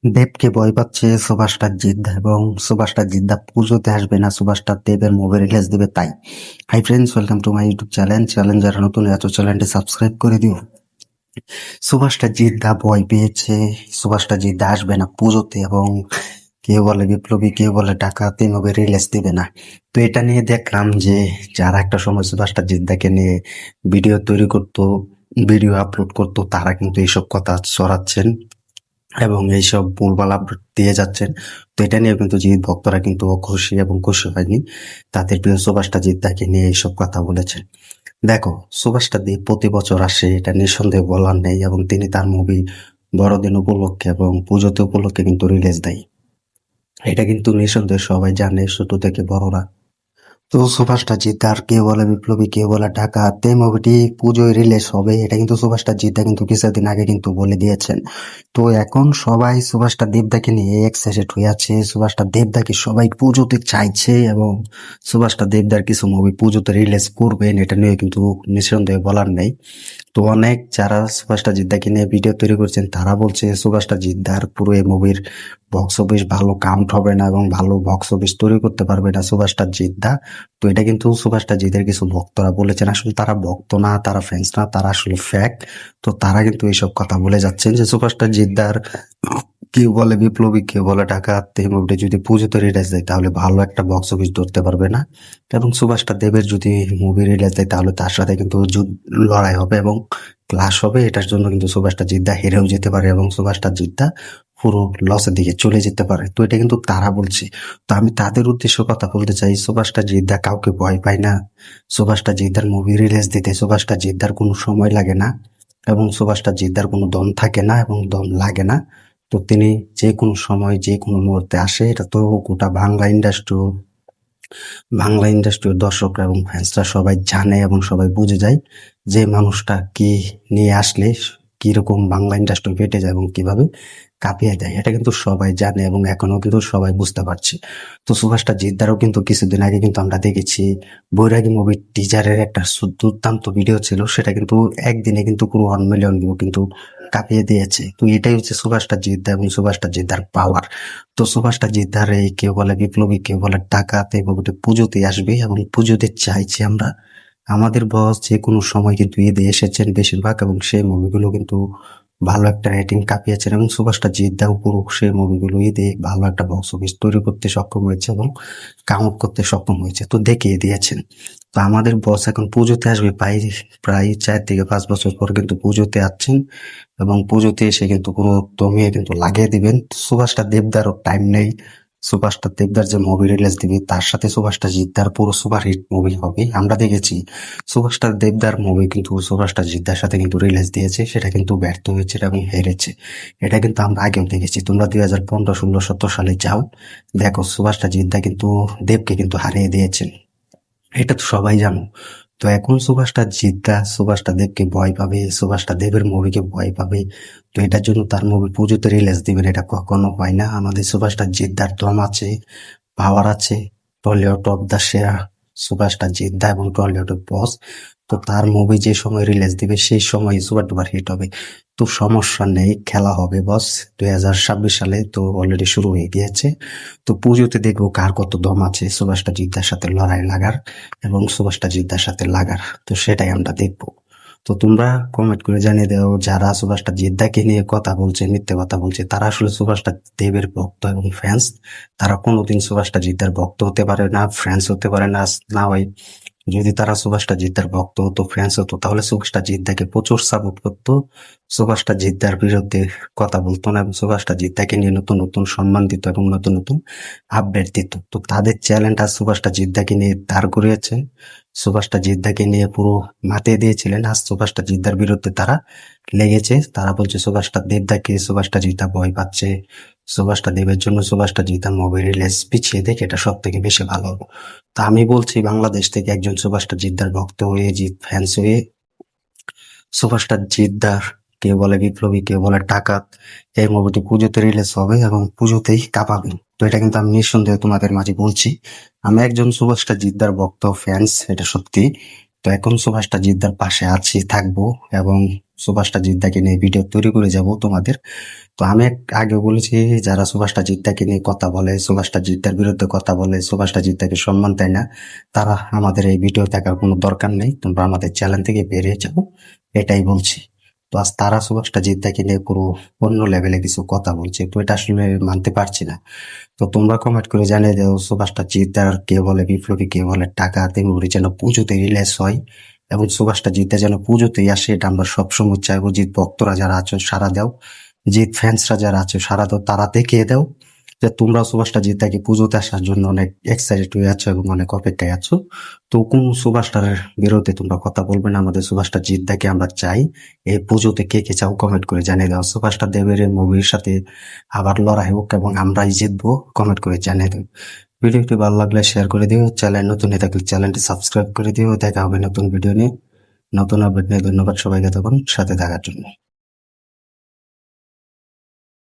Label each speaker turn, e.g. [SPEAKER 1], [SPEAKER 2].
[SPEAKER 1] দেবকে ভয় পাচ্ছে সুপারস্টার জিদ্দা এবং সুপারস্টার জিদ্দা পুজোতে আসবে না, সুপারস্টার দেবের মুভি রিলিজ দিবে তাই। Hi friends, welcome to my YouTube channel যারা নতুন এত চ্যানেলটি সাবস্ক্রাইব করে দিও। সুপারস্টার জিদ্দা ভয় পেয়েছে, সুপারস্টার জিদ্দা আসবে না পুজোতে এবং কেউ বলে বিপ্লবী, কেউ বলে ডাকাতি মুভি রিলিজ দিবে না। তো এটা নিয়ে দেখলাম যে যারা একটা সময় সুপারস্টার জিদ্দাকে নিয়ে ভিডিও তৈরি করতো, ভিডিও আপলোড করতো, তারা কিন্তু এইসব কথা ছড়াচ্ছেন এবং এইসব ভুলভাল আপডেট দিয়ে যাচ্ছেন। তো এটা নিয়ে কিন্তু জিৎ ভক্তরা কিন্তু খুশি এবং খুশি হয়নি, তাদের প্রিয় সুভাষটা জিদ্দাকে নিয়ে এইসব কথা বলেছেন। দেখো, সুভাষটা দিয়ে প্রতি বছর আসে, এটা নিঃসন্দেহে বলার নেই, এবং তিনি তার মুভি বড়দিন উপলক্ষে এবং পুজোতে উপলক্ষে কিন্তু রিলিজ দেয়। এটা কিন্তু নিঃসন্দেহে সবাই জানে, ছোট থেকে বড়রা। তো সুভাষটা জিদ্দার, কেউ বলে বিপ্লবী, কেউ বলে ডাকাত, এই মুভিটি পুজোয় রিলিজ হবে, এটা কিন্তু সুভাষটা জিদ্দা কিন্তু কিছুদিন আগে কিন্তু বলে দিয়েছেন। তো এখন সবাই সুভাষটা দেবদাকে নিয়ে এক্সাইটেড হয়ে আছে, সুভাষটা দেবদাকে সবাই পুজোতে চাইছে এবং সুভাষটা দেবদার কিছু মুভি পুজোতে রিলিজ করবেন, এটা নিয়ে কিন্তু নিঃসন্দেহে বলার নেই। তো অনেক যারা সুভাষটা জিদ্দাকে নিয়ে ভিডিও তৈরি করছেন, তারা বলছে সুভাষটা জিদ্দার পুরো এই মুভির বক্স অফিস ভালো কাউন্ট হবে না এবং ভালো বক্স অফিস তৈরি করতে পারবে না সুভাষটা জিদ্দা। তো এটা কিন্তু সুভাষটা জিদের কিছু ভক্তরা বলেছেন, আসলে তারা ভক্ত না, তারা ফ্যান্স না, তারা আসলে ফ্যাক। তো তারা কিন্তু এইসব কথা বলে যাচ্ছেন যে সুভাষটা জিদ্দার, কেউ বলে বিপ্লবী, কেউ বলে ডাকাত, এই মুভিটা যদি পুজোতে রিলিজ দেয় তাহলে ভালো একটা বক্স অফিস ধরতে পারবে না, এবং সুভাষটা দেবের যদি মুভি রিলিজ দেয় তাহলে তার সাথে কিন্তু লড়াই হবে এবং ক্লাশ হবে। এটার জন্য কিন্তু সুভাষটা জিদ্দা হেরেও যেতে পারে এবং সুভাষটা জিদ্দা পুরো লসের দিকে চলে যেতে পারে। তো এটা কিন্তু তারা বলছে। তো আমি তাদের উদ্দেশ্যে কথা বলতে চাই, সুভাষটা জিদ্দা কাউকে ভয় পায় না। সুভাষটা জিদ্দার মুভি রিলিজ দিতে সুভাষটা জিদ্দার কোনো সময় লাগে না এবং সুভাষটা জিদ্দার কোনো দম থাকে না এবং দম লাগে না। তো তিনি যে কোনো সময় যে কোনো মুহূর্তে আসে, এটা তো গোটা বাংলা ইন্ডাস্ট্রির দর্শকরা এবং ফ্যান্সরা সবাই জানে এবং সবাই বুঝে যায় যে মানুষটা কি নিয়ে আসলে কিরকম বাংলা ইন্ডাস্ট্রি ফেটে যায় এবং কিভাবে কাঁপিয়ে দেয়, এটা কিন্তু সবাই জানে এবং এখনো কিন্তু সবাই বুঝতে পারছে। তো সুভাষটা জিদ্দারও কিন্তু কিছুদিন আগে কিন্তু আমরা দেখেছি, বৈরাগী মুভির টিজারের একটা দুর্দান্ত ভিডিও ছিল, সেটা কিন্তু একদিনে কিন্তু পুরো 1 মিলিয়ন ভিউ কিন্তু কাঁপিয়ে দিয়েছে। তো এটাই হচ্ছে সুভাষটা জিদ্দা এবং সুভাষটা জিদ্দার পাওয়ার। তো সুভাষটা জিদ্দার এই কেউ বলে বিপ্লবী, কেউ বলে ডাকাত, এই মুভিটা পুজোতে আসবে এবং পুজোতে চাইছি আমরা। আমাদের বস যে কোনো সময় কিন্তু ঈদে এসেছেন বেশিরভাগ, এবং সেই মুভিগুলো কিন্তু ভালো একটা রেটিং কাঁপিয়েছেন এবং সুভাষটা জিদ্দাও পুরো সেই মুভিগুলো ঈদে ভালো একটা বক্স অফিস তৈরি করতে সক্ষম হয়েছে এবং কাউন্ট করতে সক্ষম হয়েছে, তো দেখিয়ে দিয়েছেন। তো আমাদের বস এখন পুজোতে আসবে, প্রায় প্রায় 4 থেকে 5 বছর পর কিন্তু পুজোতে আসছেন এবং পুজোতে এসে কিন্তু পুরো দমিয়ে কিন্তু লাগিয়ে দিবেন। সুভাষটা দেবদারও টাইম নেই, সুভাষটা দেবদার যে মুভি রিলিজ দিবে তার সাথে সুভাষটা জিদ্দার পুরো সুপার হিট মুভি হবে। আমরা দেখেছি সুভাষটা দেবদার মুভি কিন্তু সুভাষটা জিদ্দার সাথে কিন্তু রিলিজ দিয়েছে, সেটা কিন্তু ব্যর্থ হয়েছে এবং হেরেছে। এটা কিন্তু আমরা আগেও দেখেছি, তোমরা 2015, 2016, 2017 সালে যাও, দেখো সুভাষটা জিদ্দা কিন্তু দেবকে কিন্তু হারিয়ে দিয়েছেন, এটা তো সবাই জানো। তো এখন সুভাষটা দেবকে ভয় পাবে, সুভাষটা দেবের মুভিকে ভয় পাবে। তো এটার জন্য তার মুভি পুজোতে রিলিজ দিবেন, এটা কখনো হয় না। আমাদের সুভাষটা জিদ্দার দম আছে, পাওয়ার আছে, টলিউড অফ দ্য সেরা সুভাষটা জিদ্দা এবং টলিউডের বস। তো তার মুভি যে সময় রিলিজ দিবে সেই সময় সুপার ডুপার হিট হবে। তো সমস্যা নেই, খেলা হবে বস 2026 সালে, তো অলরেডি শুরু হয়ে গিয়েছে। তো পুজোতে দেখবো কার কত দম আছে সুভাষটা জিদ্দার সাথে লড়াই লাগার এবং সুভাষটা জিদ্দার সাথে লাগার, তো সেটাই আমরা দেখবো। তো তোমরা কমেন্ট করে জানিয়ে দাও, যারা সুভাষটা জিদ্দাকে নিয়ে কথা বলছে, মিথ্যে কথা বলছে, তারা আসলে সুভাষটা দেবের ভক্ত এবং ফ্যান্স। তারা কোনোদিন সুভাষটা জিদ্দার ভক্ত হতে পারে না, ফ্যান্স হতে পারে না। না হয় যদি তারা সুভাষটা জিদ্দার ভক্ত হতো, ফ্যান্স হতো, তাহলে সুভাষটা জিদ্দাকে প্রচুর সাপোর্ট করতো, সুভাষটা জিদ্দার বিরুদ্ধে কথা বলতো না এবং সুভাষটা জিদ্দাকে নিয়ে নতুন নতুন সম্মান দিত এবং নতুন নতুন আপডেট দিত। তো তাদের চ্যালেঞ্জটা সুভাষটা জিদ্দাকে নিয়ে দাঁড় করিয়েছে, সুভাষটা জিদ্দাকে নিয়ে পুরো মাতিয়ে দিয়েছিলেন। আজ সুভাষটা জিদ্দার বিরুদ্ধে তারা লেগেছে, তারা বলছে সুভাষটা জিদ্দা ভয় পাচ্ছে, সুভাষটা দেবের জন্য সুভাষটা জিদ্দার মুভি রিলিজ পিছিয়ে দেখে, এটা সব থেকে বেশি ভালো হবে। তা আমি বলছি, বাংলাদেশ থেকে একজন সুভাষটা জিদ্দার ভক্ত হয়ে, জিৎ ফ্যান্স হয়ে, সুভাষটা জিদ্দার, কেউ বলে বিপ্লবী, কেউ বলে ডাকাত, এই মুভিটি পুজোতে রিলিজ হবে এবং পুজোতেই কাঁপাবে। তো এটা কিন্তু আমি নিঃসন্দেহে তোমাদের মাঝে বলছি, আমি একজন সুভাষটা জিদ্দার ভক্ত ফ্যান্স, এটা সত্যি। তো এখন সুভাষটা জিদ্দার পাশে আছি, থাকবো এবং সুভাষটা জিদ্দাকে নিয়ে ভিডিও তৈরি করে যাব তোমাদের। তো আমি আগে বলেছি, যারা সুভাষটা জিদ্দাকে নিয়ে কথা বলে, সুভাষটা জিদ্দার বিরুদ্ধে কথা বলে, সুভাষটা জিদ্দাকে সম্মান দেয় না, তারা আমাদের এই ভিডিও দেখার কোনো দরকার নেই, তোমরা আমাদের চ্যানেল থেকে বেরিয়ে যাও, এটাই বলছি। তো আজ তারা সুভাষটা জিদ্দাকে নিয়ে পুরো অন্য লেভেলে কিছু কথা বলছে, তো এটা আসলে মানতে পারছি না। তো তোমরা কমেন্ট করে জানিয়ে দাও, সুভাষটা জিদ্দার কে বলে বিপ্লবী, কে বলে টাকা তেমুরি যেন পুজোতে রিলিজ হয়, এবং সুভাষটা জিদ্দা যেন পুজোতেই আসে, এটা আমরা সবসময় চাইবো। জিৎ ভক্তরা যারা আছো সারা দাও, জিৎ ফ্যান্সরা যারা আছে সারা দাও, তারা দেখিয়ে দাও যে তোমরা সুভাষটা জিদ্দাকে পুজোতে আসার জন্য অনেক এক্সাইটেড হয়ে আছো এবং অনেক অপেক্ষায় আছো। তো কোন সুভাষটার বিরুদ্ধে তোমরা কথা বলবে না, আমাদের সুভাষটা জিদ্দাকে আমরা চাই। এই পুজোতে কে কে চাও কমেন্ট করে জানিয়ে দাও। সুভাষটা দেবের মুভির সাথে আবার লড়াই হোক এবং আমরাই জিতবো, কমেন্ট করে জানিয়ে দাও। ভিডিওটি ভালো লাগলে শেয়ার করে দিও, চ্যানেল নতুন হয়ে থাকলে চ্যানেলটি সাবস্ক্রাইব করে দিও। দেখা হবে নতুন ভিডিও নিয়ে, নতুন আপডেট নিয়ে। ধন্যবাদ সবাইকে তখন সাথে থাকার জন্য।